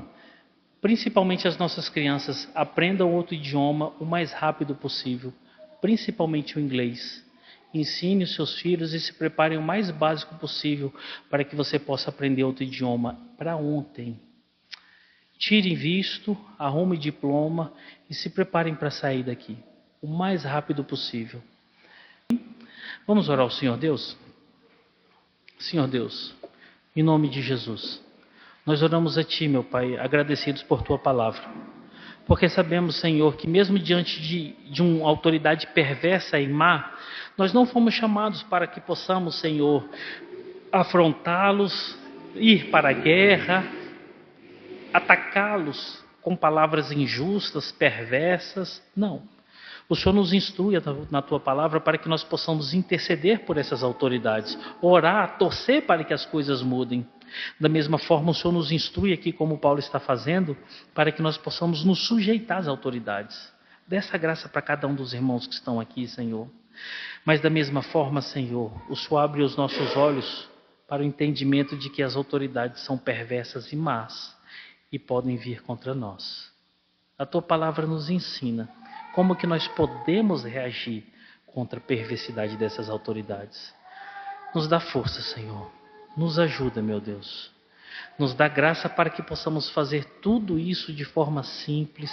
principalmente as nossas crianças, aprendam outro idioma o mais rápido possível, principalmente o inglês. Ensine os seus filhos e se preparem o mais básico possível para que você possa aprender outro idioma para ontem. Tirem visto, arrume diploma e se preparem para sair daqui o mais rápido possível. Vamos orar ao Senhor Deus? Senhor Deus, em nome de Jesus, nós oramos a Ti, meu Pai, agradecidos por Tua palavra. Porque sabemos, Senhor, que mesmo diante de uma autoridade perversa e má, nós não fomos chamados para que possamos, Senhor, afrontá-los, ir para a guerra, atacá-los com palavras injustas, perversas. Não. O Senhor nos instrui na Tua palavra para que nós possamos interceder por essas autoridades, orar, torcer para que as coisas mudem. Da mesma forma, o Senhor nos instrui aqui, como Paulo está fazendo, para que nós possamos nos sujeitar às autoridades. Dê essa graça para cada um dos irmãos que estão aqui, Senhor. Mas da mesma forma, Senhor, o Senhor abre os nossos olhos para o entendimento de que as autoridades são perversas e más e podem vir contra nós. A Tua palavra nos ensina como que nós podemos reagir contra a perversidade dessas autoridades. Nos dá força, Senhor. Nos ajuda, meu Deus. Nos dá graça para que possamos fazer tudo isso de forma simples,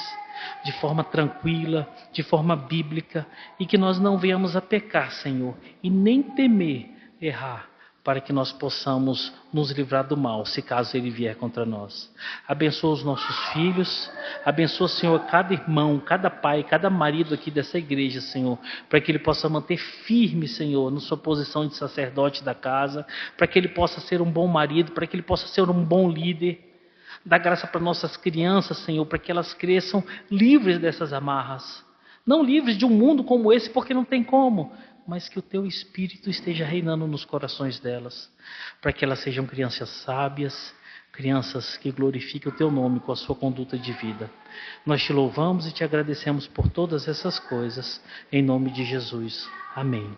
de forma tranquila, de forma bíblica, e que nós não venhamos a pecar, Senhor, e nem temer errar, para que nós possamos nos livrar do mal, se caso ele vier contra nós. Abençoa os nossos filhos, abençoa, Senhor, cada irmão, cada pai, cada marido aqui dessa igreja, Senhor, para que ele possa manter firme, Senhor, na sua posição de sacerdote da casa, para que ele possa ser um bom marido, para que ele possa ser um bom líder. Dá graça para nossas crianças, Senhor, para que elas cresçam livres dessas amarras. Não livres de um mundo como esse, porque não tem como, mas que o Teu Espírito esteja reinando nos corações delas, para que elas sejam crianças sábias, crianças que glorifiquem o Teu nome com a sua conduta de vida. Nós Te louvamos e Te agradecemos por todas essas coisas, em nome de Jesus. Amém.